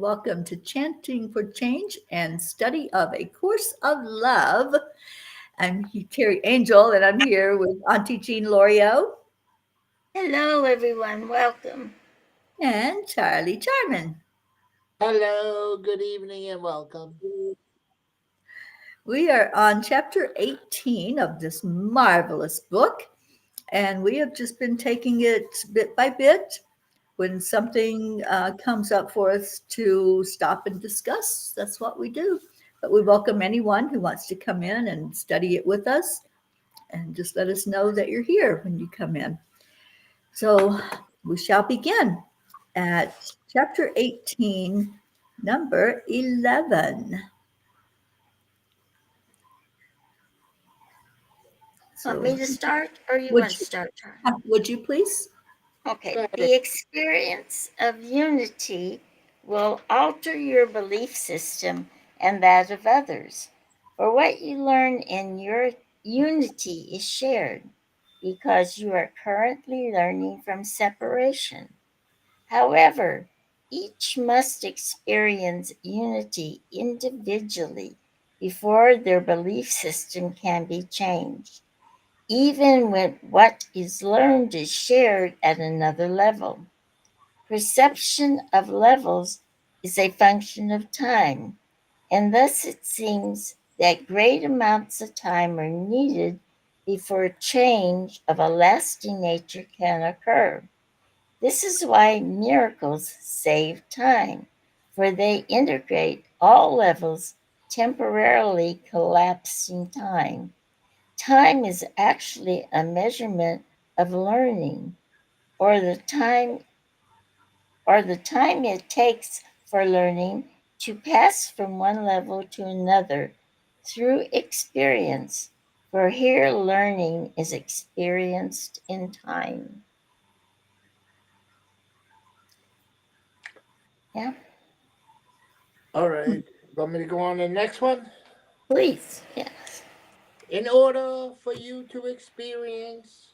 welcome to Chanting for Change and Study of A Course of Love. I'm Teri Angel, and I'm here with Auntie Jean Lorio. Hello, everyone. Welcome. And Charlie Charman. Hello, good evening, and welcome. We are on chapter 18 of this marvelous book, and we have just been taking it bit by bit. When something comes up for us to stop and discuss, that's what we do. But we welcome anyone who wants to come in and study it with us, and just let us know that you're here when you come in. So we shall begin at chapter 18, number 11. Want me to start, or you Would want to you, start? would you please? Okay. The experience of unity will alter your belief system and that of others. For what you learn in your unity is shared because you are currently learning from separation. However, each must experience unity individually before their belief system can be changed, even when what is learned is shared at another level. Perception of levels is a function of time, and thus it seems that great amounts of time are needed before change of a lasting nature can occur. This is why miracles save time, for they integrate all levels, temporarily collapsing time. Time is actually a measurement of learning, or the time it takes for learning to pass from one level to another through experience. For here learning is experienced in time. Yeah. All right. Want me to go on to the next one? Please. Yes. In order for you to experience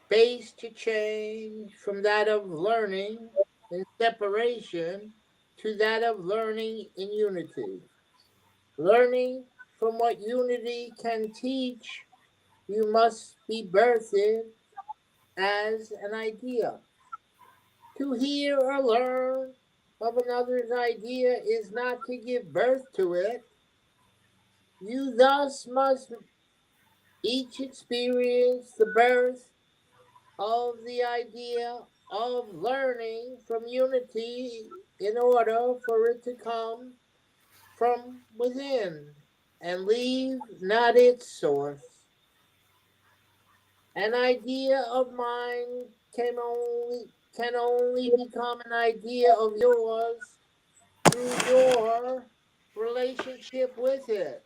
base to change from that of learning in separation to that of learning in unity. Learning from what unity can teach, you must be birthed as an idea. To hear or learn of another's idea is not to give birth to it. You thus must each experience the birth of the idea of learning from unity in order for it to come from within and leave not its source. An idea of mine can only become an idea of yours through your relationship with it.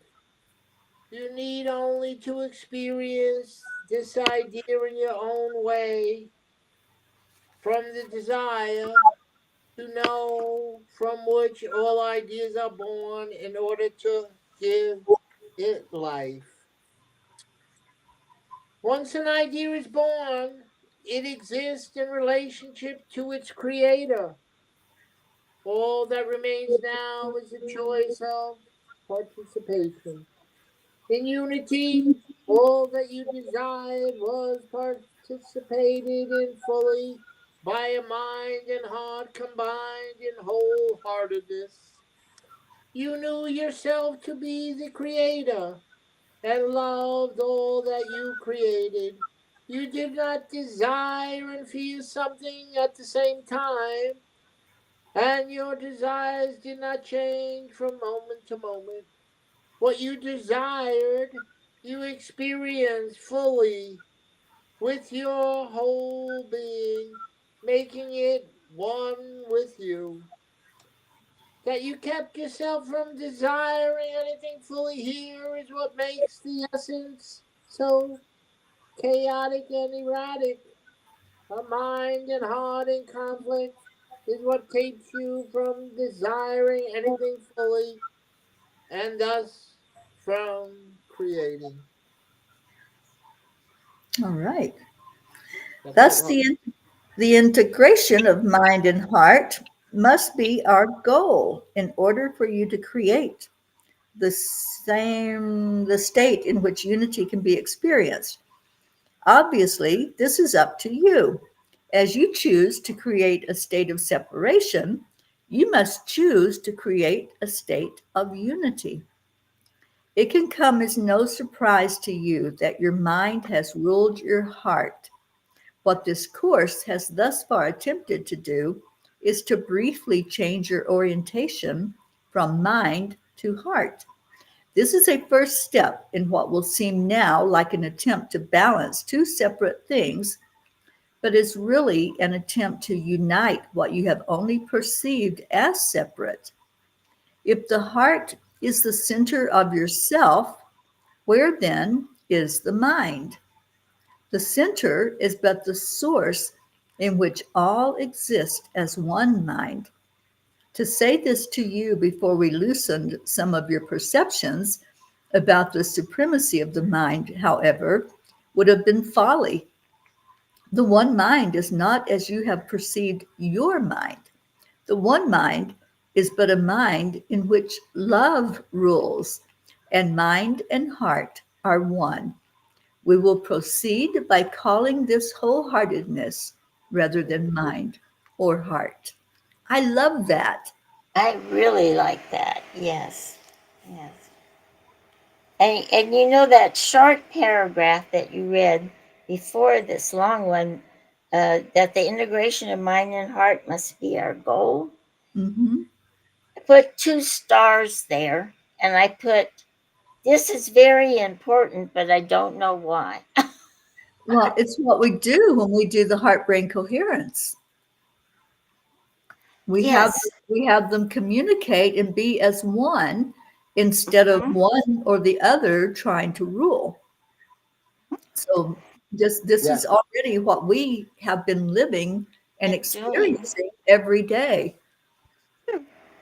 You need only to experience this idea in your own way from the desire to know from which all ideas are born in order to give it life. Once an idea is born, it exists in relationship to its creator. All that remains now is a choice of participation. In unity, all that you desired was participated in fully by a mind and heart combined in wholeheartedness. You knew yourself to be the creator and loved all that you created. You did not desire and feel something at the same time, and your desires did not change from moment to moment. What you desired, you experienced fully with your whole being, making it one with you. That you kept yourself from desiring anything fully here is what makes the essence so chaotic and erratic. A mind and heart in conflict is what keeps you from desiring anything fully and thus from creating. All right. That's Thus, all. the integration of mind and heart must be our goal in order for you to create the state in which unity can be experienced. Obviously, this is up to you. As you choose to create a state of separation, you must choose to create a state of unity. It can come as no surprise to you that your mind has ruled your heart. What this course has thus far attempted to do is to briefly change your orientation from mind to heart. This is a first step in what will seem now like an attempt to balance two separate things, but is really an attempt to unite what you have only perceived as separate. If the heart is the center of yourself, where then is the mind? The center is but the source in which all exist as one mind. To say this to you before we loosened some of your perceptions about the supremacy of the mind, however, would have been folly. The one mind is not as you have perceived your mind. The one mind is but a mind in which love rules, and mind and heart are one. We will proceed by calling this wholeheartedness rather than mind or heart. I love that. I really like that. Yes. Yes. And you know that short paragraph that you read before this long one, that the integration of mind and heart must be our goal. Hmm. I put 2 stars there, and I put, this is very important, but I don't know why. Well, it's what we do when we do the heart brain coherence. We have Yes. we have them communicate and be as one instead of Mhm. one or the other trying to rule. So this Yeah. is already what we have been living and And doing. experiencing every day.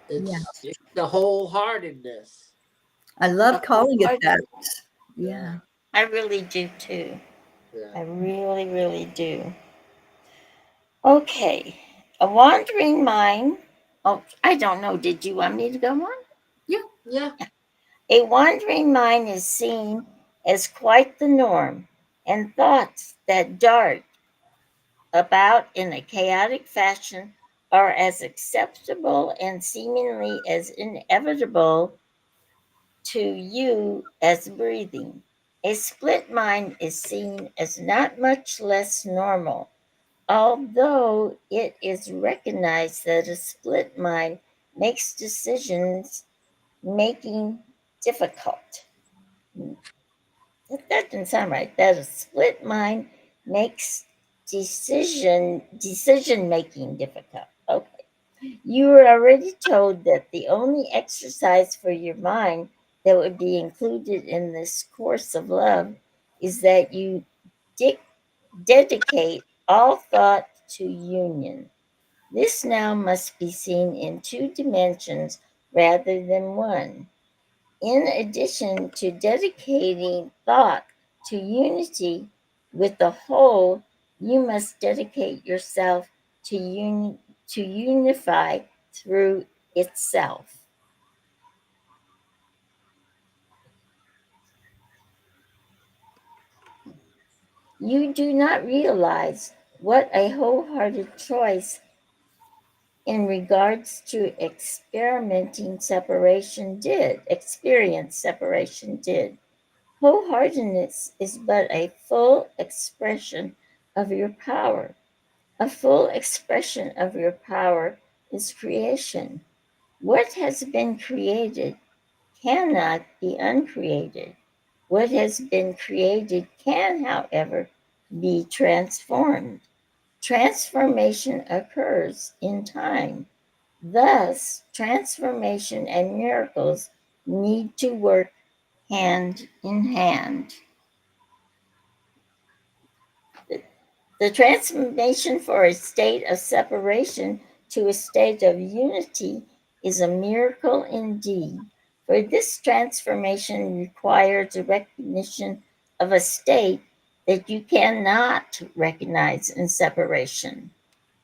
Yeah. It's the wholeheartedness. I The love calling it that. wholeheartedness. Yeah. Yeah. I really do too. Yeah. I really, really do. Okay. A wandering mind. Oh, I don't know. Did you want me to go on? Yeah. Yeah. A wandering mind is seen as quite the norm, and thoughts that dart about in a chaotic fashion are as acceptable and seemingly as inevitable to you as breathing. A split mind is seen as not much less normal, although it is recognized that a split mind makes decisions making difficult. That doesn't sound right. That a split mind makes decision making difficult. Okay. You were already told that the only exercise for your mind that would be included in this course of love is that you de- dedicate all thought to union. This now must be seen in 2 dimensions rather than one. In addition to dedicating thought to unity with the whole, you must dedicate yourself to unify through itself. You do not realize what a wholehearted choice in regards to experience separation did. Wholeheartedness is but a full expression of your power. A full expression of your power is creation. What has been created cannot be uncreated. What has been created can, however, be transformed. Transformation occurs in time. Thus, transformation and miracles need to work hand in hand. The transformation for a state of separation to a state of unity is a miracle indeed, for this transformation requires a recognition of a state that you cannot recognize in separation.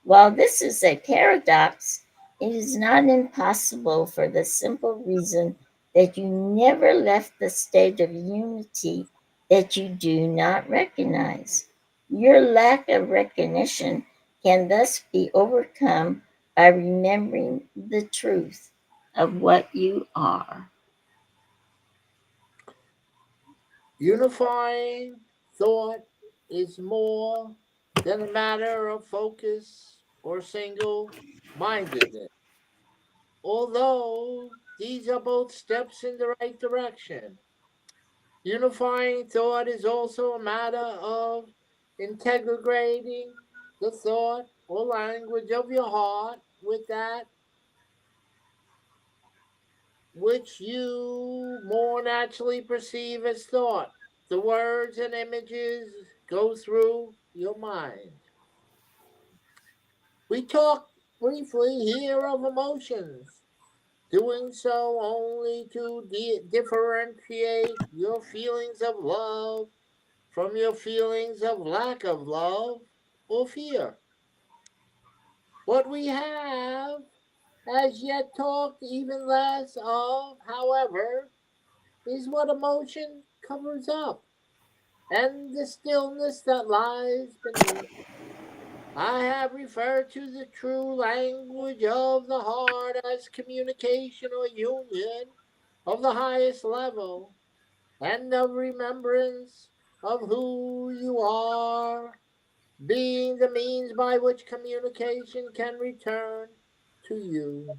While this is a paradox, It is not impossible for the simple reason that you never left the state of unity that you do not recognize. Your lack of recognition can thus be overcome by remembering the truth of what you are. Unifying thought is more than a matter of focus or single mindedness, although these are both steps in the right direction. Unifying thought is also a matter of integrating the thought or language of your heart with that which you more naturally perceive as thought. The words and images go through your mind. We talk briefly here of emotions, doing so only to differentiate your feelings of love from your feelings of lack of love or fear. What we have as yet talked even less of, however, is what emotion covers up and the stillness that lies beneath. I have referred to the true language of the heart as communication or union of the highest level and of remembrance of who you are, being the means by which communication can return to you.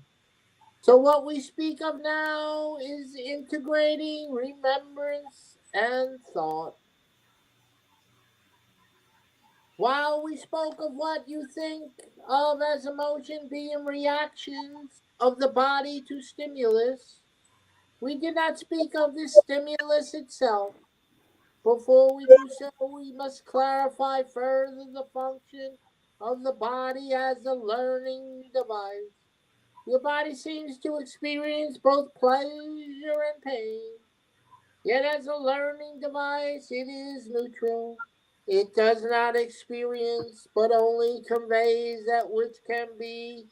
So, what we speak of now is integrating remembrance and thought. While we spoke of what you think of as emotion being reactions of the body to stimulus, we did not speak of the stimulus itself. Before we do so, we must clarify further the function of the body as a learning device. Your body seems to experience both pleasure and pain, yet as a learning device, it is neutral. It does not experience, but only conveys that which can be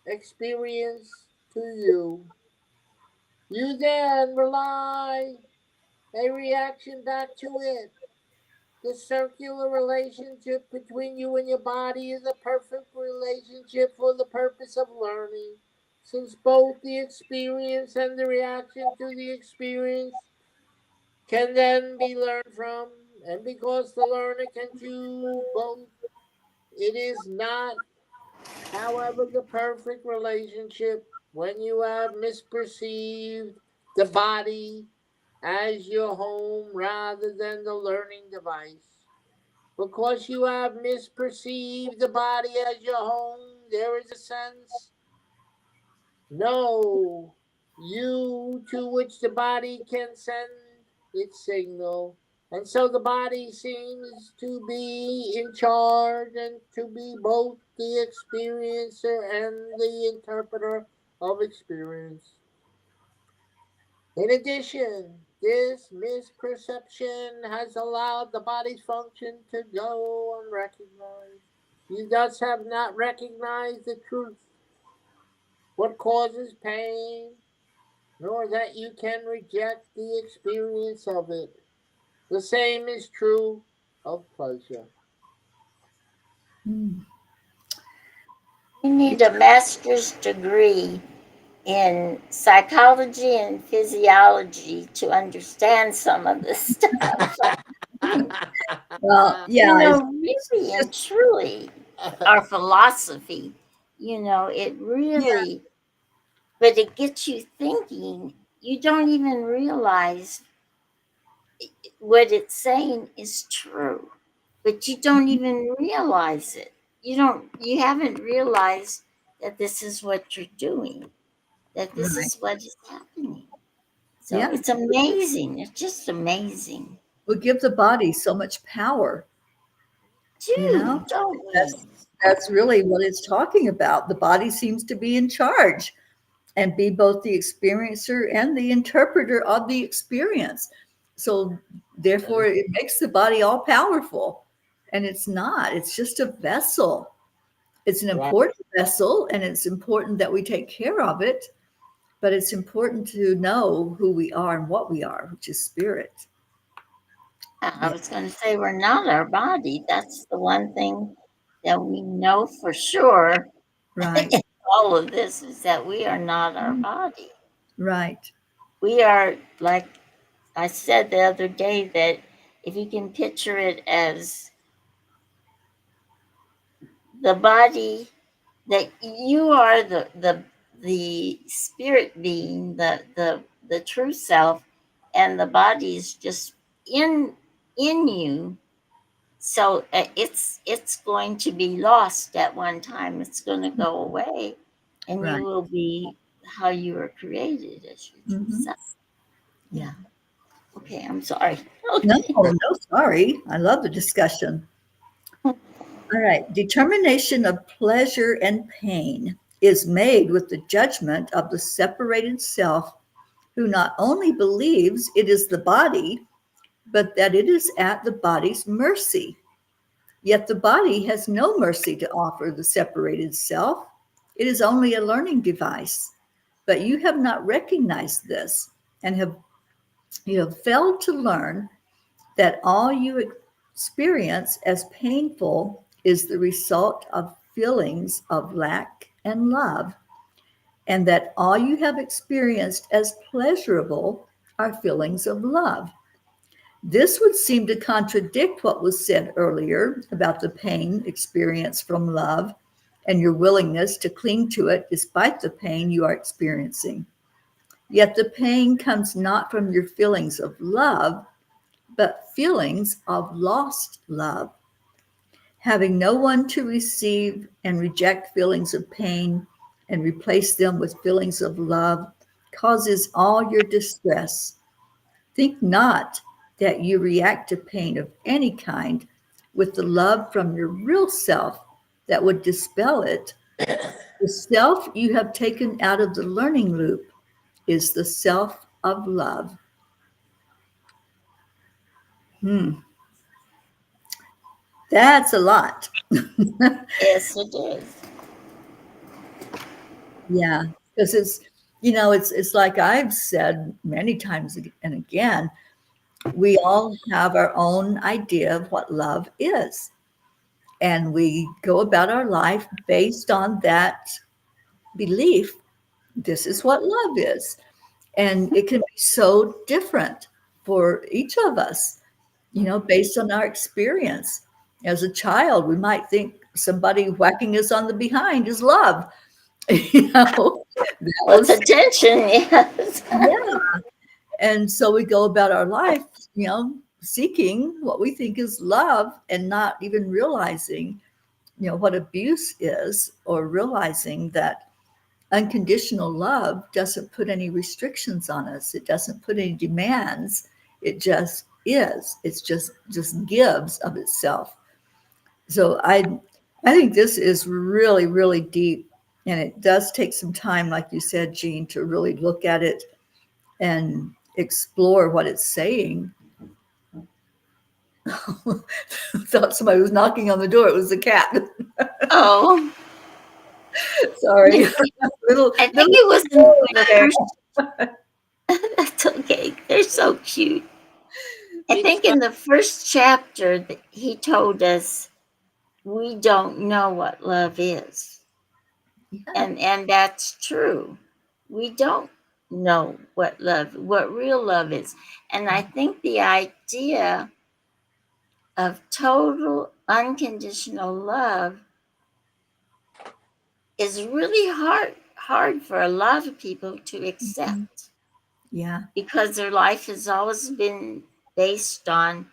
experienced to you. You then rely a reaction back to it. The circular relationship between you and your body is a perfect relationship for the purpose of learning, since both the experience and the reaction to the experience can then be learned from, and because the learner can choose both, it is not, however, the perfect relationship when you have misperceived the body as your home rather than the learning device. Because you have misperceived the body as your home, there is a sense, no, you to which the body can send its signal. And so the body seems to be in charge and to be both the experiencer and the interpreter of experience. In addition, this misperception has allowed the body's function to go unrecognized. You thus have not recognized the truth, what causes pain, nor that you can reject the experience of it. The same is true of pleasure. Mm. You need a master's degree in psychology and physiology to understand some of this stuff. Well, yeah, it's Really and just truly, our philosophy, it yeah, really, but it gets you thinking. You don't even realize what it's saying is true, but you don't mhm, even realize it. You haven't realized that this is what you're doing, that this right. is what is happening. So Yeah, it's amazing. It's just amazing. we give the body so much power, you know? Don't we? That's really what it's talking about. The body seems to be in charge and be both the experiencer and the interpreter of the experience. So therefore it makes the body all powerful. And it's not. It's just a vessel. It's an Right. important vessel, and it's important that we take care of it, but it's important to know who we are and what we are, which is spirit. I Yeah, was going to say we're not our body. That's the one thing that we know for sure right, in all of this is that we are not our body. right. We are, like I said the other day, that if you can picture it as the body, that you are the spirit being, the true self, and the body is just in you. So it's going to be lost at one time. It's going to go away, and you Right. will be how you were created as your true Hmm. self. Yeah. Yeah. Okay. I'm sorry. No, Okay. no, sorry. I love the discussion. All right. Determination of pleasure and pain is made with the judgment of the separated self who not only believes it is the body, but that it is at the body's mercy. Yet the body has no mercy to offer the separated self. It is only a learning device. But you have not recognized this and have failed to learn that all you experience as painful is the result of feelings of lack and love, and that all you have experienced as pleasurable are feelings of love. This would seem to contradict what was said earlier about the pain experienced from love and your willingness to cling to it despite the pain you are experiencing. Yet the pain comes not from your feelings of love, but feelings of lost love. Having no one to receive and reject feelings of pain and replace them with feelings of love causes all your distress. Think not that you react to pain of any kind with the love from your real self that would dispel it. The self you have taken out of the learning loop is the self of love. That's a lot. Yes, it is. Yeah, because it's like I've said many times and again, we all have our own idea of what love is, and we go about our life based on that belief. This is what love is, and it can be so different for each of us, based on our experience. As a child, we might think somebody whacking us on the behind is love. That What's was, attention? Yes. yeah. And so we go about our life, seeking what we think is love and not even realizing, what abuse is, or realizing that unconditional love doesn't put any restrictions on us. It doesn't put any demands. It just is. It's just gives of itself. So I think this is really, really deep. And it does take some time, like you said, Jean, to really look at it and explore what it's saying. Thought somebody was knocking on the door. It was the cat. Oh, Sorry. little I think little it was in over the there. first. That's okay. They're so cute. I It's think in the first chapter that he told us we don't know what love is, Yeah. and that's true. We don't know what real love is, and I think the idea of total unconditional love is really hard for a lot of people to Mhm. accept Yeah. because their life has always been based on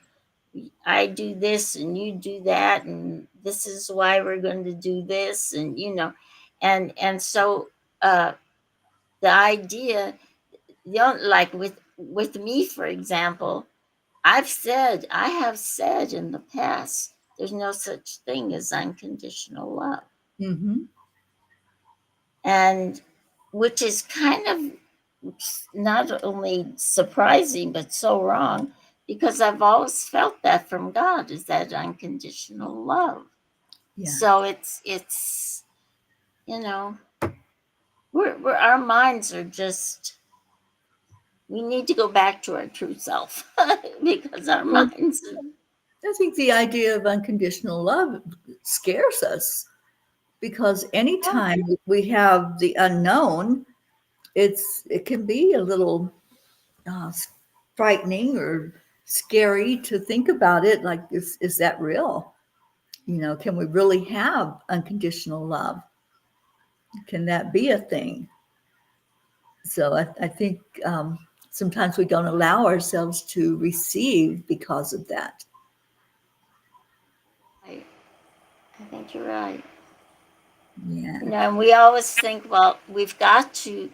I do this and you do that and this is why we're going to do this and and so the idea like with me for example I have said in the past there's no such thing as unconditional love, Hmm. and which is kind of not only surprising but so wrong because I've always felt that from God is that unconditional love. Yeah. So it's you know, we're our minds are just, we need to go back to our true self because our Well, minds are, I think the idea of unconditional love scares us because oh, anytime we have the unknown, it can be a little uh, frightening or scary to think about it. Like, is that real? Can we really have unconditional love? Can that be a thing? So I think sometimes we don't allow ourselves to receive because of that. I think you're right. Yeah, And we always think, well, we've got to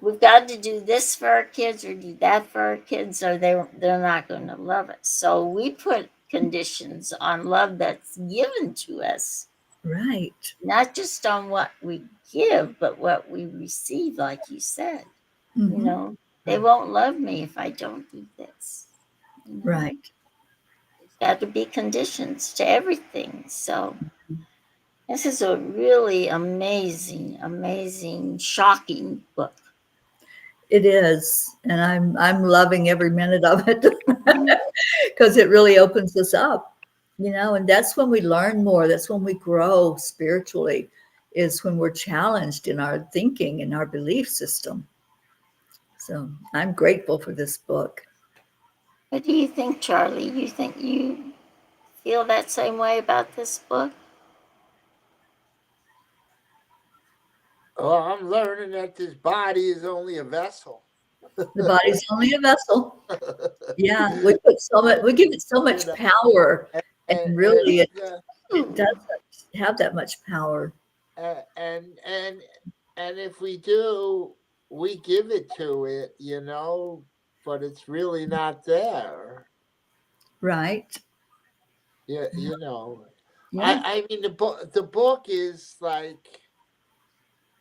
do this for our kids or do that for our kids, or they're not going to love us. So we put conditions on love that's given to us, right. not just on what we give, but what we receive, like you said. You Hmm. know, they won't love me if I don't do this. You know, Right. there's got to be conditions to everything. So this is a really amazing, amazing, shocking book. It is, and I'm loving every minute of it Mhm. because it really opens us up, and that's when we learn more. That's when we grow spiritually, is when we're challenged in our thinking and our belief system. So I'm grateful for this book. What do you think, Charlie? You think you feel that same way about this book? Oh, I'm learning that this body is only a vessel. The body's only a vessel. Yeah, we give it so You much know, power, and and really it Ooh, doesn't have that much power. and and and if we do, we give it to it, but it's really not there. Right. Yeah, you know. Yeah. I mean the book is like,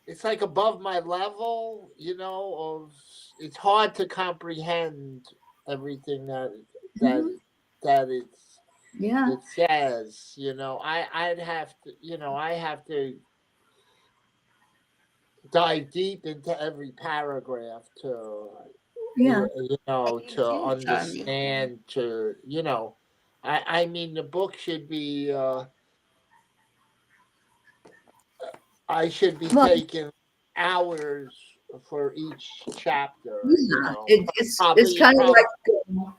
it's like above my level, of it's hard to comprehend everything that Hmm. that it's Yeah. it says, I'd have to, I have to dive deep into every paragraph to, Yeah. I do to too, Charlie. understand, I mean the book should be, I should be Well, taking hours for each chapter, yeah. It's probably kind of probably like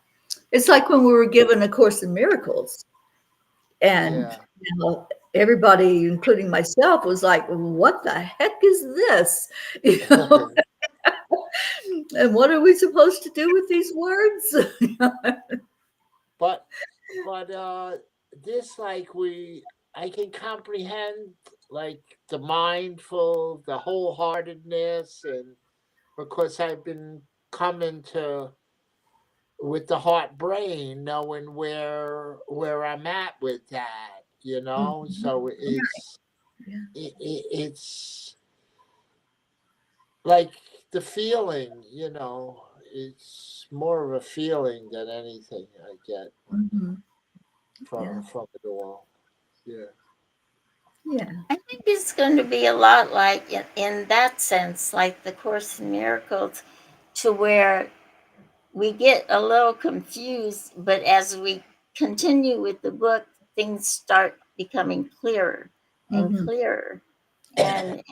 it's like when we were given A Course in Miracles, and yeah. everybody, including myself, was like, "What the heck is this?" You know, and what are we supposed to do with these words? but this, like, I can comprehend, like, the mindful, the wholeheartedness, and because I've been coming to with the heart brain, knowing where I'm at with that, Mhm. so Right. Yeah. it's like the feeling, it's more of a feeling than anything I get Mhm. Yeah. from it all. Yeah. Yeah. I think it's going to be a lot like, in that sense, like the Course in Miracles, to where we get a little confused, but as we continue with the book, things start becoming clearer and Mhm. clearer. And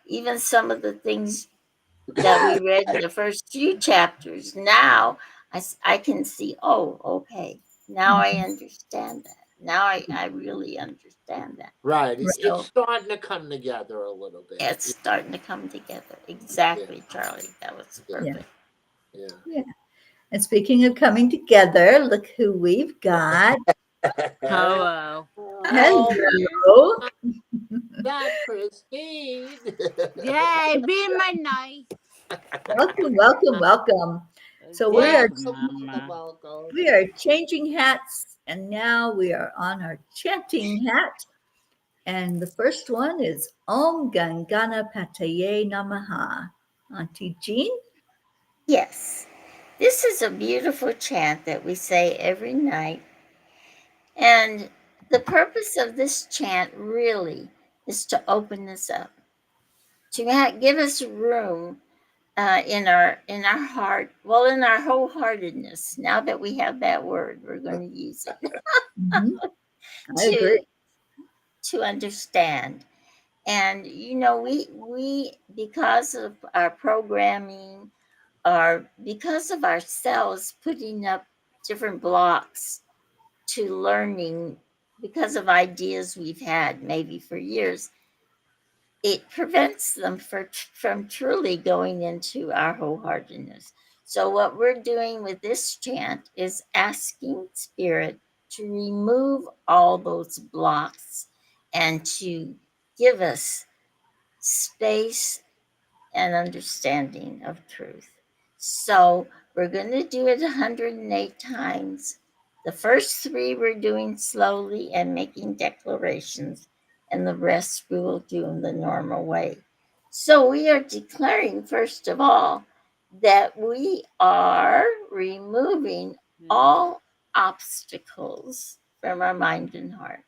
even some of the things that we read in the first few chapters, now I can see, oh, okay, now I Mhm. understand that. Now I really understand that. Right. It's So starting to come together a little bit. it's starting to come together. Yeah. Exactly, Charlie. That was Yeah. Yeah. perfect. Yeah. Yeah. And speaking of coming together, look who we've got. Hello. Oh, Hello. that Christine. Yay, being my night. Welcome, welcome, welcome. So we are Thanks, Welcome, welcome, Mama. welcome. we are changing hats, and now we are on our chanting hat. And the first one is Om Gam Ganapataye Namaha. Auntie Jean? Yes. This is a beautiful chant that we say every night. And the purpose of this chant really is to open us up, to give us room in our heart, well, in our wholeheartedness. Now that we have that word, we're going to use it Mhm. I to agree. understand. And we because of our programming, or because of ourselves putting up different blocks to learning, because of ideas we've had maybe for years, it prevents them from truly going into our wholeheartedness. So, what we're doing with this chant is asking Spirit to remove all those blocks and to give us space and understanding of truth. So, we're going to do it 108 times. The first three we're doing slowly and making declarations, and the rest we will do in the normal way. So, we are declaring, first of all, that we are removing all obstacles from our mind and heart.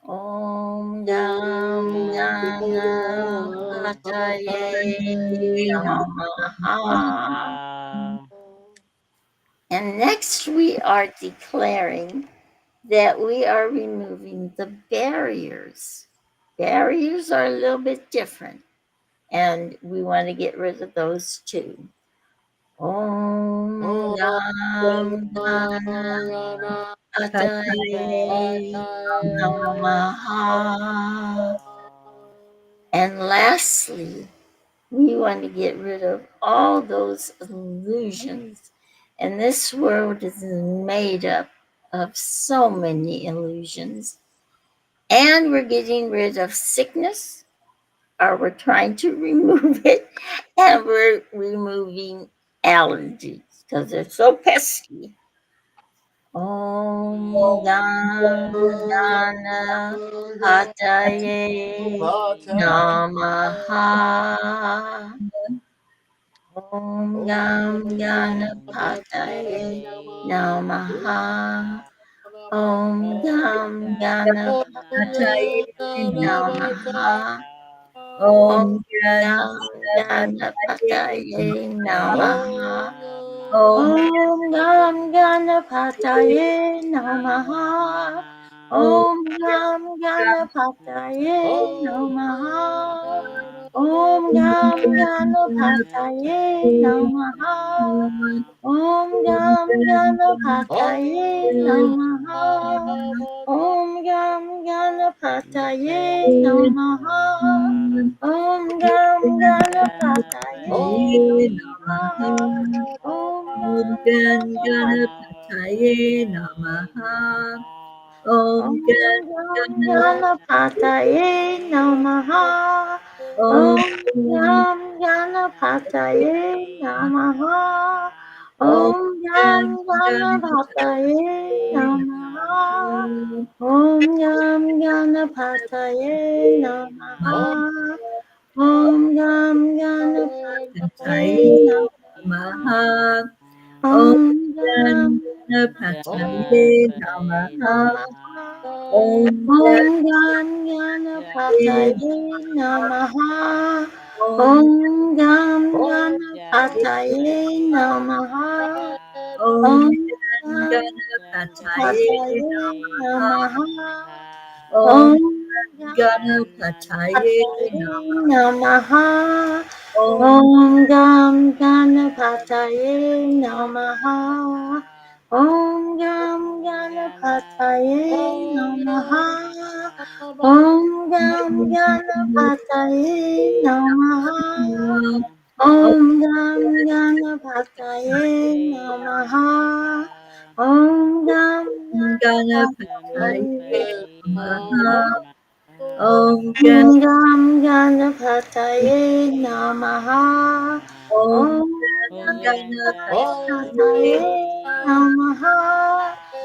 Om Gam Ganapataye Namaha. And next, we are declaring that we are removing the barriers. Barriers are a little bit different, and we want to get rid of those too. Om Gam Ganapataye Namaha. And lastly, we want to get rid of all those illusions. And this world is made up of so many illusions. And we're getting rid of sickness, or we're trying to remove it, and we're removing allergies because they're so pesky. Om Gam Ganapataye Namaha. Om Gam Ganapataye Namaha. Om Gam Ganapataye Namaha. Om Om Gan Gam Ganapataye Ganapataye Namaha. Namaha. Om Om Gam Ganapataye Namaha. Om Gam Ganapataye Namaha. Om Gam Ganapataye Namaha. Om Gam Ganapataye Namaha. Om Gam Ganapataye Namaha. Om Gam Ganapataye Namaha. Om Gam Ganapataye Namaha. Om Om Ganapataye Ganapataye Namaha. Om Om Gam Ganapataye Namaha. Om Gam Ganapataye Namaha. Om Gam Ganapataye Namaha. Om Gam Ganapataye Namaha. Namaha. Om Om Gam Ganapataye Namaha. Namaha. Om Om Gam Ganapataye Namaha. Om Om Gam Ganapataye Namaha. Om Om Gam Ganapataye Ganapataye Namaha. Namaha. Om Om Gam Ganapataye Ganapataye Namaha. Namaha. Om Om Gam Ganapataye Namaha. Om Gam Ganapataye Namaha. Om Gam Ganapataye Namaha. Om Gam Ganapataye Namaha. Om Gam Ganapataye Ganapataye Namaha. Namaha. Om Om Gam Ganapataye Namaha. Om Gam Ganapataye Ganapataye Namaha.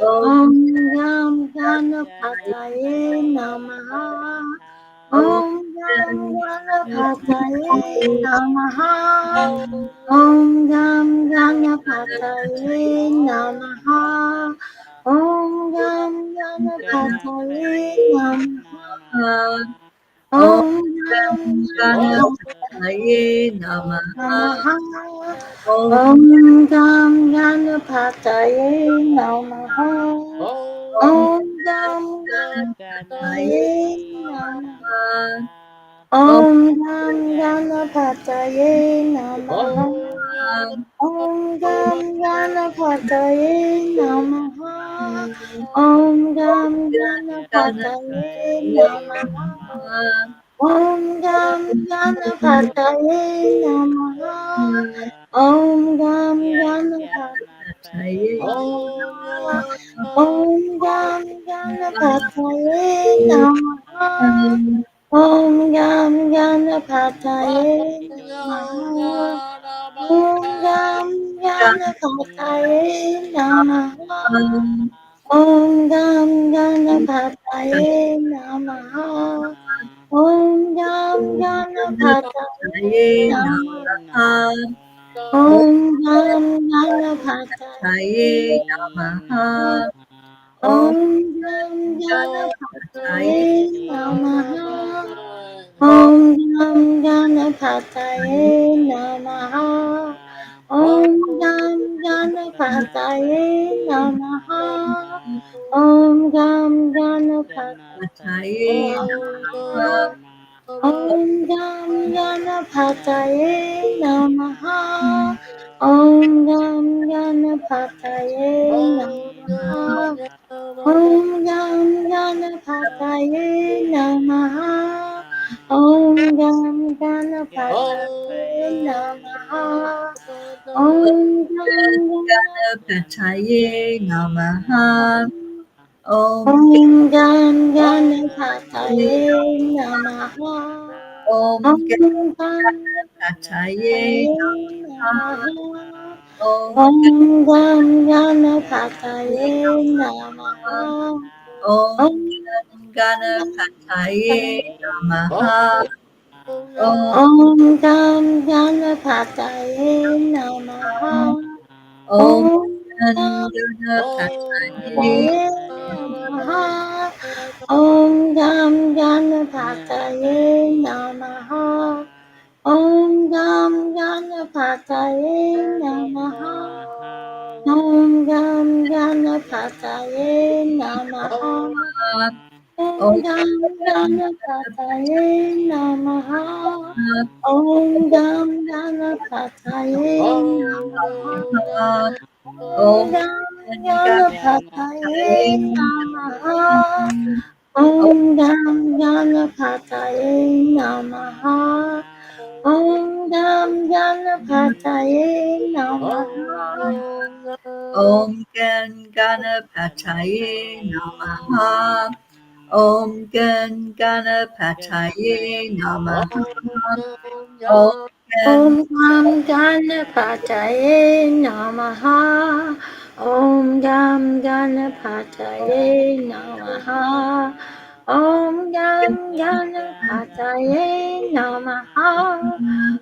Om Om Gam Ganapataye Namaha. Om Om Gam Ganapataye Ganapataye Namaha. Om Gam Ganapataye Namaha. Om Gam Ganapataye Namaha. Namaha. Om Gam Ganapataye Namaha. Namaha. Om Om Gam Ganapataye Namaha. Om Om Gam Ganapataye Namaha. Om Om Gam Ganapataye Namaha. Om Gam Ganapataye Namaha. Om Gam Ganapataye Namaha. Om Gam Ganapataye Namaha. Om Gam Ganapataye Namaha. Om Gam Ganapataye Namaha. Om Gam Ganapataye Namaha. Om Gam Ganapataye Namaha. Om Gam Ganapataye Namaha. Om Gam Ganapataye Namaha. Om Gam Ganapataye Namaha. Om Om Gam Ganapataye Namaha. Om Om Gam Ganapataye Namaha. Om Gam Ganapataye Namaha. Om Gam Ganapataye Ganapataye Namaha. Namaha. Om Gam Ganapataye Namaha. Om Gam Ganapataye Namaha. Om Gam Ganapataye Namaha. Om Gam Ganapataye Namaha. Om Gam Ganapataye Namaha. Om Om Gam Ganapataye Namaha. Om Om Gam Ganapataye Ganapataye Namaha. Namaha. Om Om Gam Ganapataye Namaha. Om Om Ganapataye Namaha. Om Om Gam Ganapataye Namaha. Om Om Gam Ganapataye Ganapataye Namaha. Om Gam Ganapataye Namaha. Om Gam Ganapataye Namaha. Om Gam Ganapataye Namaha. Om Om Gam Ganapataye Namaha. Om Gam Ganapataye Namaha. Om Om Gam Ganapataye Ganapataye Namaha. Namaha. Om Gam Ganapataye Namaha. Om Gam Ganapataye Namaha. Om Ganapataye Namaha. Om Ganapataye Namaha. Om Om Gam Ganapataye Namaha. Om Gam Ganapataye Namaha. Om Gam Ganapataye Namaha.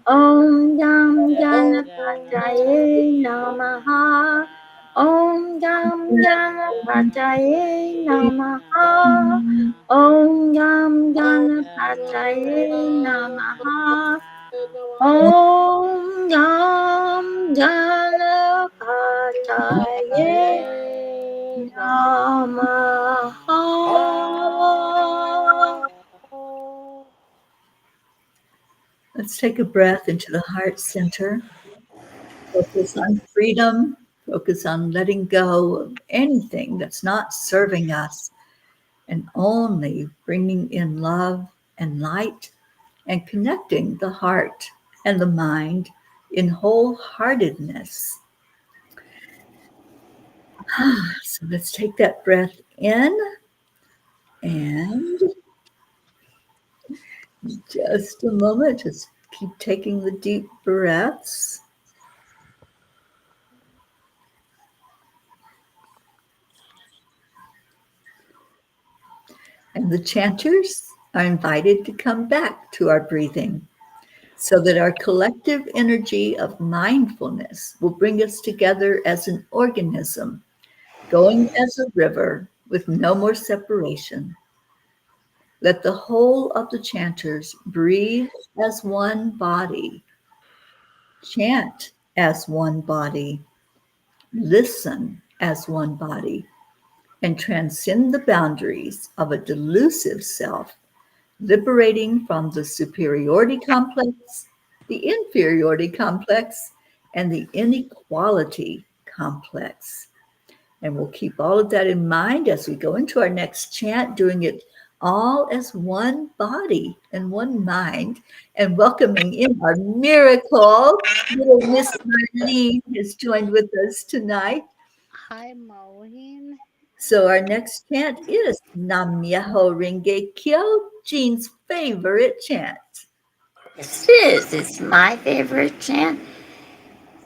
Om Gam Ganapataye Namaha. Om Gam Ganapataye Namaha. Om Gam Ganapataye Namaha. Om Gam Ganapataye Namaha. Let's take a breath into the heart center. Focus on freedom. Focus on letting go of anything that's not serving us and only bringing in love and light and connecting the heart and the mind in wholeheartedness. So let's take that breath in and just a moment, just keep taking the deep breaths. And the chanters are invited to come back to our breathing so that our collective energy of mindfulness will bring us together as an organism, going as a river with no more separation. Let the whole of the chanters breathe as one body, chant as one body, listen as one body, and transcend the boundaries of a delusive self, liberating from the superiority complex, the inferiority complex, and the inequality complex. And we'll keep all of that in mind as we go into our next chant, doing it all as one body and one mind, and welcoming in our miracle. Little Miss Marlene has joined with us tonight. Hi, Marlene. So our next chant is Nam Myoho Renge Kyo, Jean's favorite chant. Yes, it is. It's my favorite chant.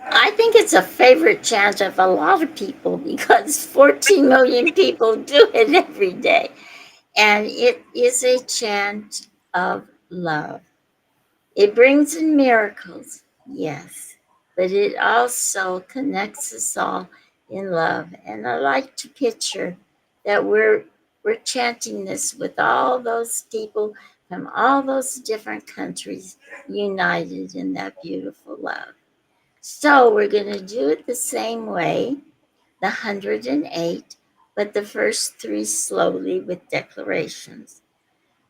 I think it's a favorite chant of a lot of people because 14 million people do it every day. And it is a chant of love. It brings in miracles, yes, but it also connects us all in love. And I like to picture that we're chanting this with all those people from all those different countries united in that beautiful love. So we're going to do it the same way, the 108, but the first three slowly with declarations.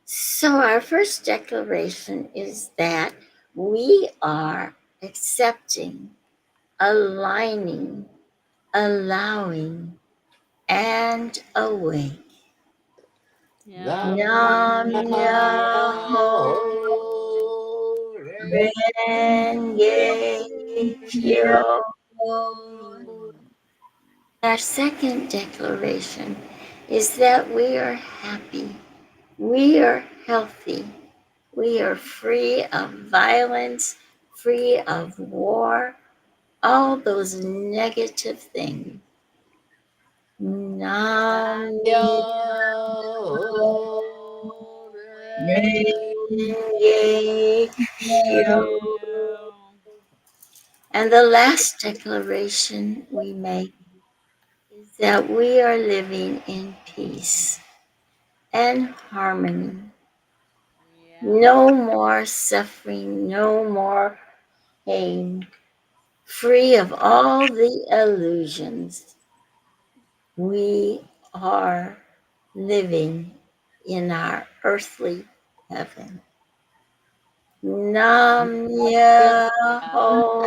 So, our first declaration is that we are accepting, aligning, allowing, and awake. Nam Nam Myoho Myoho Renge Kyo. Kyo. Our second declaration is that we are happy, we are healthy, we are free of violence, free of war, all those negative things. Nam Myoho Renge Kyo. Kyo. And the last declaration we make is that we are living in peace and harmony. Yeah. No more suffering, no more pain, free of all the illusions. We are living in our earthly heaven. Nam Myoho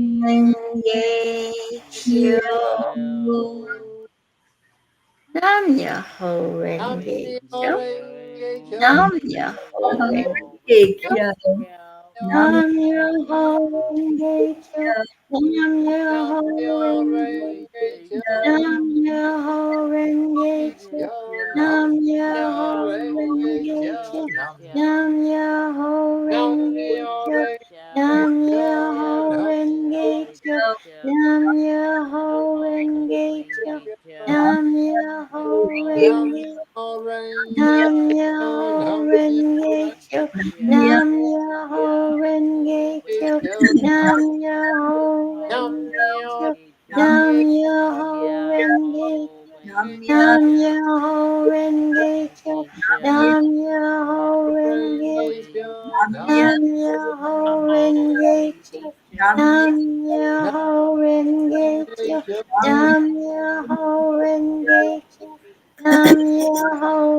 Renge Kyo. Nam Myoho Renge Kyo. Nam Myoho Renge Kyo. Nam Nam Myoho Renge Kyo. Nam Myoho Renge Nam Myoho Renge Kyo. Nam Myoho Renge Kyo. Nam Myoho Renge Kyo. Nam Myoho Renge Kyo. Nam Myoho Renge Kyo. Nam Myoho Renge Nam Myoho Renge Kyo. Nam Myoho Renge Kyo. Nam Myoho Renge Kyo. Nam Myoho Renge Kyo. Nam Myoho Renge Kyo. Nam Myoho Renge Kyo. Nam Myoho Renge Kyo. Nam Myoho Renge Kyo. Nam Myoho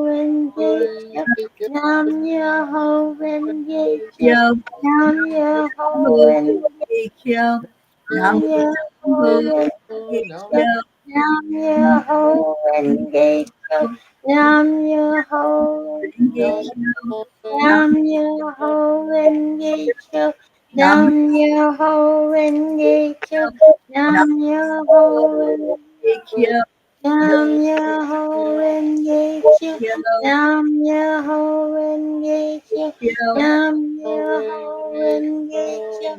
Renge Kyo. Nam Myoho Renge Kyo. Nam Myoho Renge Kyo. Nam Myoho Renge Nam Myoho Renge Kyo. Nam Myoho Renge Kyo. Nam Myoho Renge Kyo. Nam Myoho Renge Kyo. Nam Myoho Renge Kyo. Nam Myoho Renge Kyo. Nam Myoho Renge Kyo. Nam Myoho Renge Kyo. Nam Myoho Renge Kyo.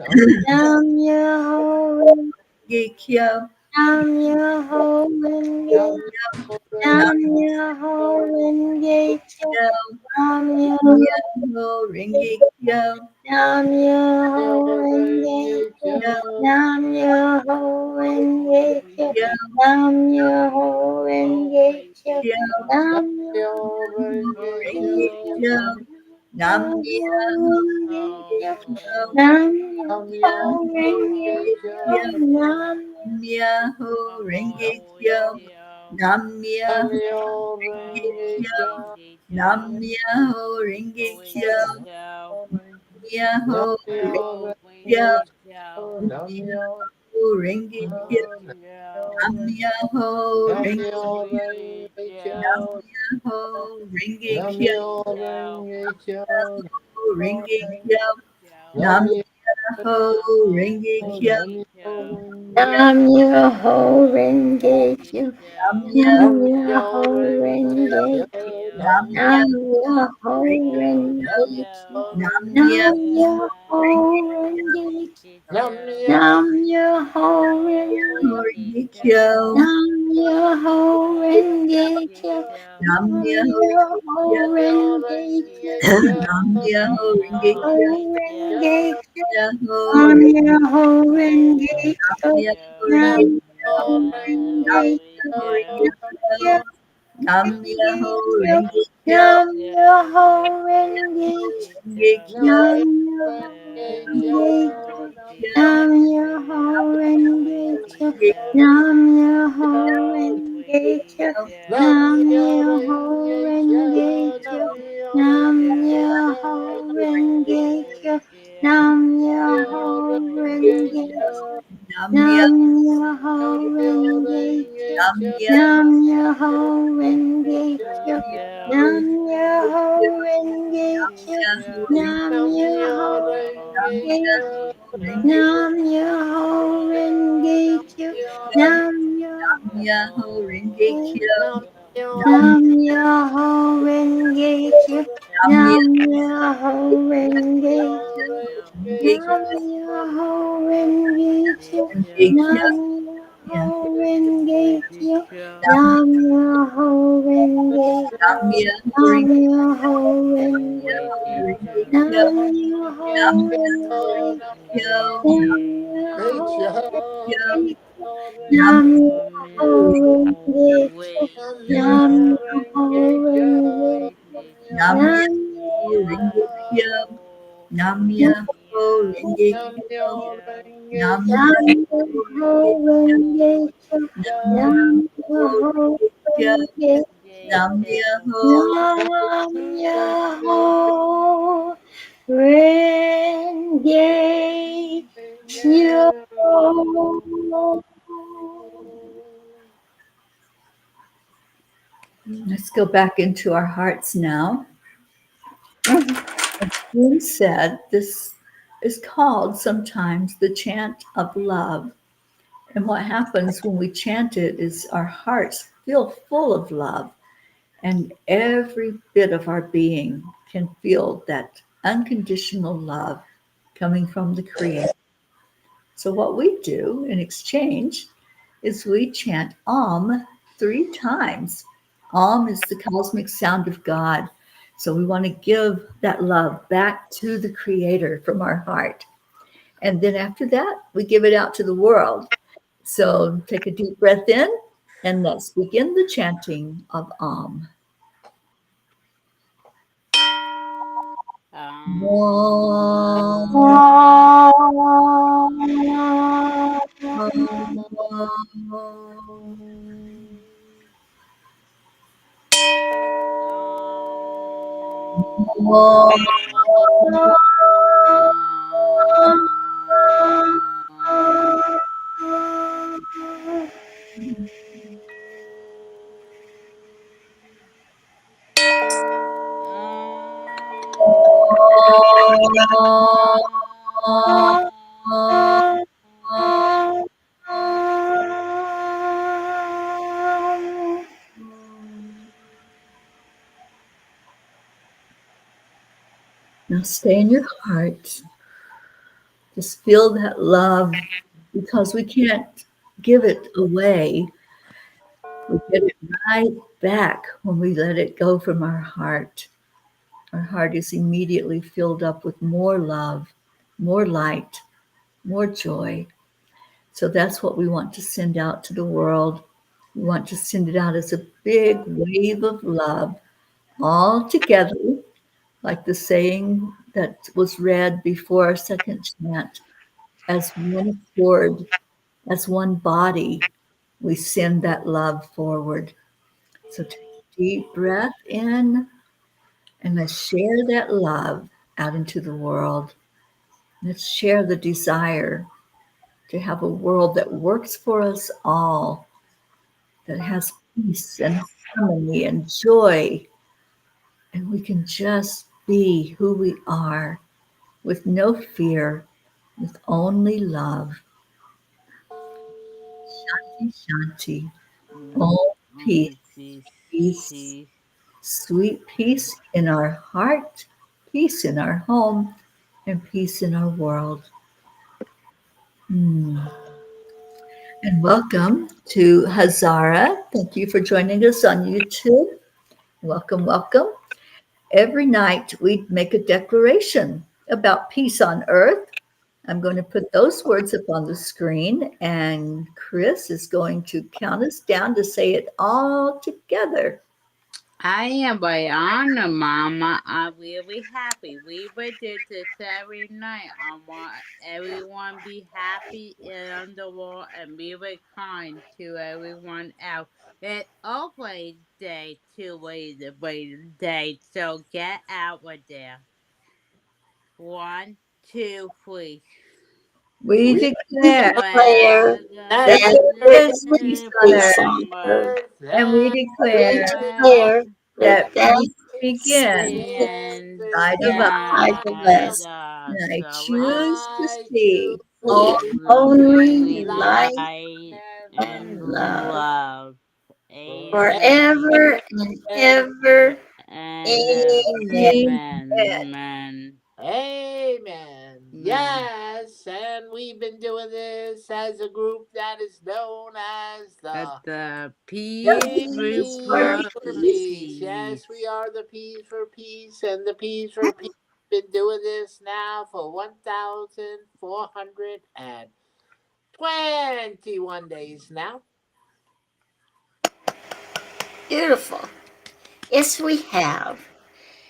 Nam Myoho Renge Kyo. Nam Myoho Renge Nam Nam Nam Myoho Myoho Renge Kyo. Kyo, Nam Nam Myoho Myoho Renge Kyo, Nam Myoho Renge Renge Kyo. Kyo, Kyo. Nam Myoho Renge Kyo. Kyo, Nam Myoho Renge Kyo. Kyo, Nam Nam Myoho Myoho Renge Renge Renge Kyo. Kyo, Kyo. Nam Nam Myoho Myoho Renge Kyo. Kyo, Nam Nam Myoho Myoho Renge Renge Kyo. Kyo, Kyo. Nam Myoho Renge Kyo, Nam Nam Nam Myoho Myoho Renge Renge Kyo, Kyo. Nam Myoho Renge Kyo, Myoho Nam Renge Myoho Kyo, Renge Kyo. Nam Myoho Myoho Renge Kyo, Nam Myoho Nam Renge Myoho Renge Nam Kyo. Myoho Renge Nam Kyo, Myoho Renge Kyo. Myoho Renge Kyo, Nam Nam Myoho Myoho Renge Kyo, Nam Myoho Renge Nam Nam Myoho Renge Kyo. Nam Myoho Nam Myoho Myoho Renge Renge Kyo. Kyo. Nam Nam Nam Myoho Myoho Renge Nam Kyo. Myoho Nam Renge Nam Myoho Myoho Renge Renge Kyo. Nam Nam Myoho Myoho Renge Renge Kyo. Kyo, Nam Myoho Renge Kyo. Nam Nam Myoho Myoho Renge Renge Kyo. Kyo, Kyo. Nam Myoho Renge Myoho Kyo, Renge Kyo. Myoho Nam Renge Myoho Renge Kyo. Myoho Nam Renge Myoho Renge Nam Kyo. Myoho Renge Kyo. Nam Renge Myoho Kyo. Renge Kyo, Nam Myoho Renge Kyo. Renge Kyo, Nam Myoho Renge Kyo. Nam Myoho Renge Kyo. Nam Myoho Renge Kyo. Nam Myoho Renge Kyo. Nam Myoho Renge Kyo. Nam Myoho Renge Kyo. Nam Nam Myoho Myoho Renge Kyo. Nam Nam Myoho Myoho Renge Kyo. Nam Myoho Renge Kyo. Nam Myoho Renge Kyo. Nam Myoho Renge Kyo. Nam Myoho Myoho Renge Kyo, Nam Nam Myoho Renge Kyo. Nam Nam Myoho Myoho Renge Kyo. Renge Nam Myoho Renge Kyo. Kyo, Nam Myoho Renge Kyo. Nam Nam Myoho Renge Kyo. Nam Myoho Nam Renge Myoho Renge Kyo. Kyo, Nam Myoho Nam Renge Kyo. Kyo, Nam Myoho Kyo, Renge Kyo. Nam Nam Myoho Renge Kyo. Nam Myoho Renge Kyo. Nam Nam Myoho Myoho Renge Kyo, Nam Myoho Renge Kyo, Nam Nam Myoho Renge Kyo. Nam Myoho Kyo, Renge Kyo. Nam Myoho Nam Myoho Renge Kyo. Let's go back into our hearts now. June said this is called sometimes the chant of love. And what happens when we chant it is our hearts feel full of love, and every bit of our being can feel that unconditional love coming from the Creator. So, what we do in exchange is we chant Om 3 times. Om is the cosmic sound of God. So, we want to give that love back to the Creator from our heart. And then after that, we give it out to the world. So, take a deep breath in and let's begin the chanting of Om. Om. Now stay in your heart. Just feel that love because we can't give it away, we get it right back when we let it go from our heart. Our heart is immediately filled up with more love, more light, more joy. So that's what we want to send out to the world. We want to send it out as a big wave of love, all together, like the saying that was read before our second chant, as one accord, as one body, we send that love forward. So take a deep breath in and let's share that love out into the world. Let's share the desire to have a world that works for us all, that has peace and harmony and joy, and we can just be who we are with no fear, with only love. Shanti, Shanti. Mm, All peace, peace, peace, peace. sweet peace in our heart, peace in our home, and peace in our world. Hmm. And welcome to Hazara. Thank you for joining us on YouTube. Welcome, welcome. Every night we make a declaration about peace on earth. I'm going to put those words up on the screen, and Chris is going to count us down to say it all together. I am Bayana, Mama. I will be happy. We will do this every night. I want everyone be happy in the world and be very kind to everyone else. It's always day to wait the day, so get out of there. One, two, three. We We declare Declare Declare that that that there there there is is is peace the on peace earth, on earth. earth, and we and We declare declare that that that peace peace begins begins inside of us. inside of inside us. And us. I So choose to I choose see See all to only light light light and and and love love. forever forever Amen. and and ever. And Amen. amen. amen. amen. Amen. Yes, and we've been doing this as a group that is known as At the the peace group Peace For for for peace. Peace. peace. Yes, we are the Peace for Peace, and the Peace for Peace. Been doing this now for 1,421 days now. Beautiful. Yes, we have.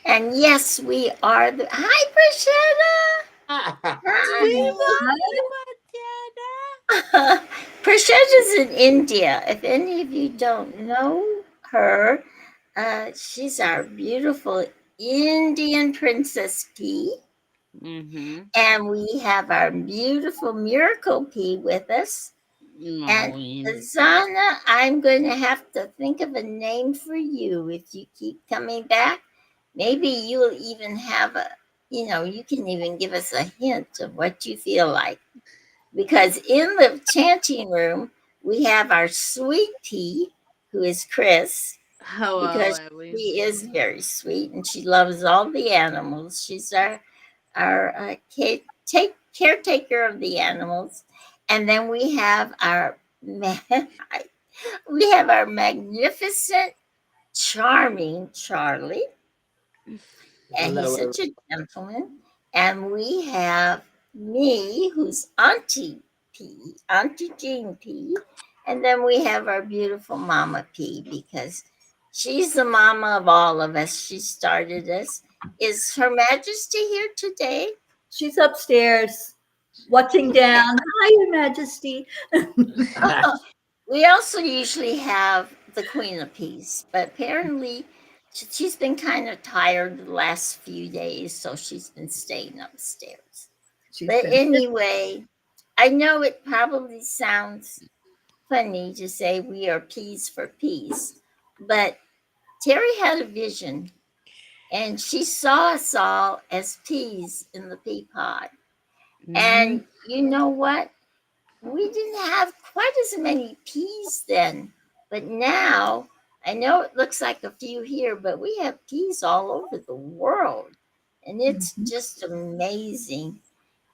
And yes, we are the. Hi, Prashana. Viva Hi. Diva Prashana's in India. If any of you don't know her, she's our beautiful Indian Princess P. Mm-hmm. And we have our beautiful Miracle P with us. And Maureen. Zana, I'm going to have to think of a name for you if you keep coming back. Maybe you'll even have a, you can even give us a hint of what you feel like. Because in the chanting room, we have our sweet pea, who is Chris, Hello, because everyone. she is very sweet and she loves all the animals. She's our caretaker of the animals. And then we have our we have our magnificent, charming Charlie, and he's Hello, such a gentleman. And we have me, who's Auntie P, Auntie Jean P. And then we have our beautiful Mama P, because she's the mama of all of us. She started us. Is Her Majesty here today? She's upstairs, watching down. Hi, Your Majesty. everyone. We also usually have the Queen of Peace, but apparently she's been kind of tired the last few days, so she's been staying upstairs. She's But been anyway, I know it probably sounds funny to say we are peas for peace, but Terry had a vision and she saw us all as peas in the pea pod. Mm-hmm. And you know what? We didn't have quite as many peas then, but now I know it looks like a few here, but we have peas all over the world, and it's Mhm. just amazing.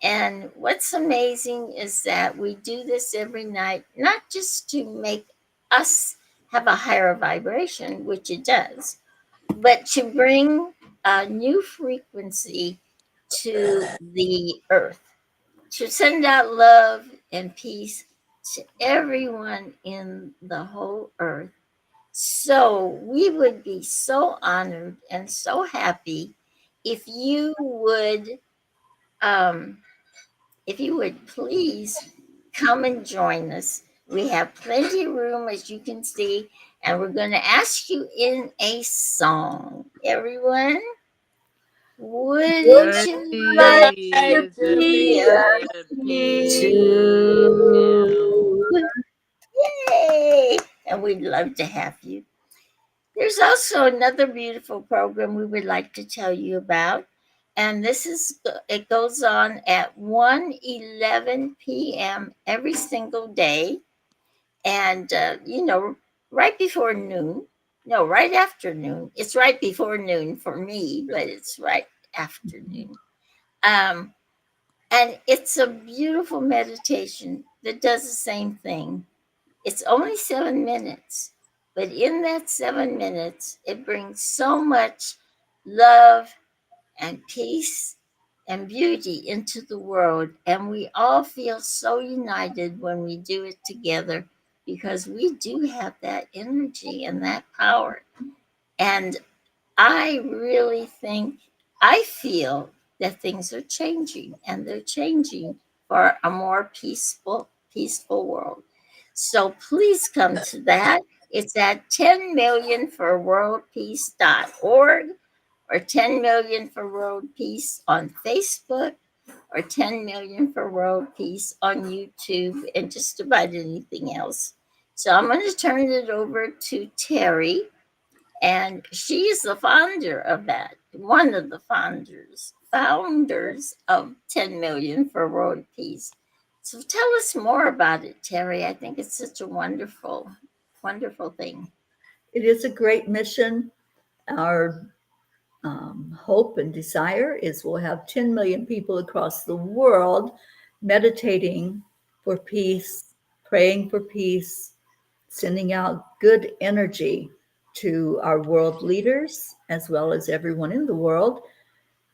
And what's amazing is that we do this every night, not just to make us have a higher vibration, which it does, but to bring a new frequency to the earth, to send out love and peace to everyone in the whole earth. So we would be so honored and so happy if you would um, if you would please come and join us. We have plenty of room, as you can see, and we're going to ask you in a song. Everyone, would Would you like Worthy to Like is the to be be a be a a too? peace. Yay! And we'd love to have you. There's also another beautiful program we would like to tell you about. And this is, it goes on at 1:11 p.m. every single day. And, right before noon. No, right after noon. It's right before noon for me, but it's right afternoon. Um, and it's a beautiful meditation that does the same thing. It's only 7 minutes, but in that 7 minutes, it brings so much love and peace and beauty into the world. And we all feel so united when we do it together because we do have that energy and that power. And I really think, I feel that things are changing and they're changing for a more peaceful world. So please come to that. It's at 10 million for worldpeace.org or 10 million for world peace on Facebook or 10 million for world peace on YouTube and just about anything else. So I'm going to turn it over to Teri, and she is the founder of that, one of the founders of 10 million for world peace. So tell us more about it, Teri. I think it's such a wonderful, wonderful thing. It is a great mission. Our hope and desire is we'll have 10 million people across the world meditating for peace, praying for peace, sending out good energy to our world leaders as well as everyone in the world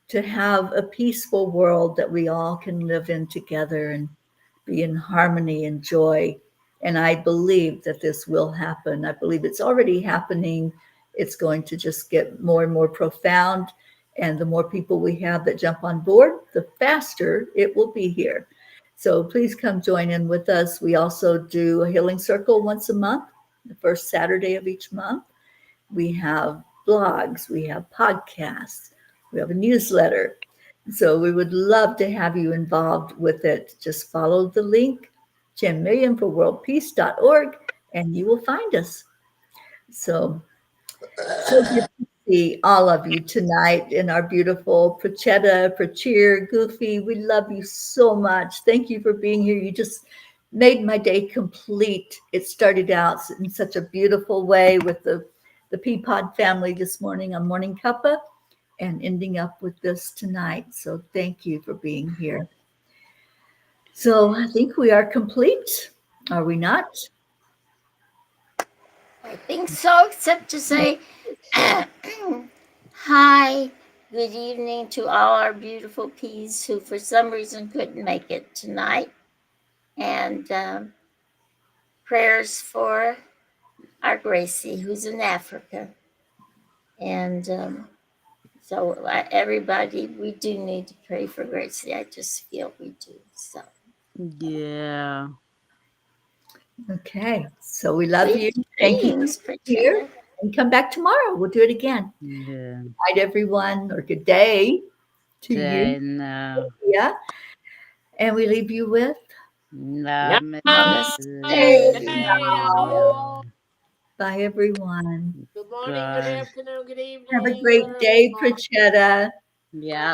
to have a peaceful world that we all can live in together and be in harmony and joy. And I believe that this will happen. I believe it's already happening. It's going to just get more and more profound. And the more people we have that jump on board, the faster it will be here. So please come join in with us. We also do a healing circle once a month, the first Saturday of each month. We have blogs, we have podcasts, we have a newsletter. So we would love to have you involved with it. Just follow the link, 10millionforworldpeace.org, and you will find us. So, so good to see all of you tonight in our beautiful Prachetta, Prachir, Goofy. We love you so much. Thank you for being here. You just made my day complete. It started out in such a beautiful way with the Peapod family this morning on Morning Cuppa and ending up with this tonight. So thank you for being here. So I think we are complete. Are we not? I think so, except to say hi, good evening to all our beautiful peas who for some reason couldn't make it tonight. And prayers for our Gracie, who's in Africa. And so, everybody, we do need to pray for Gracie. I just feel we do. So, Yeah. Okay. So we love sweet you. Thank you for dreams, being here. Patricia. And come back tomorrow. We'll do it again. Yeah. Good night, everyone, or good day to you. Then Yeah. And we leave you with Namaste. Namaste. Namo. bye, everyone. Good morning, good Bye. afternoon, good Have a evening, great wherever you day, are. Prachetta. Yeah.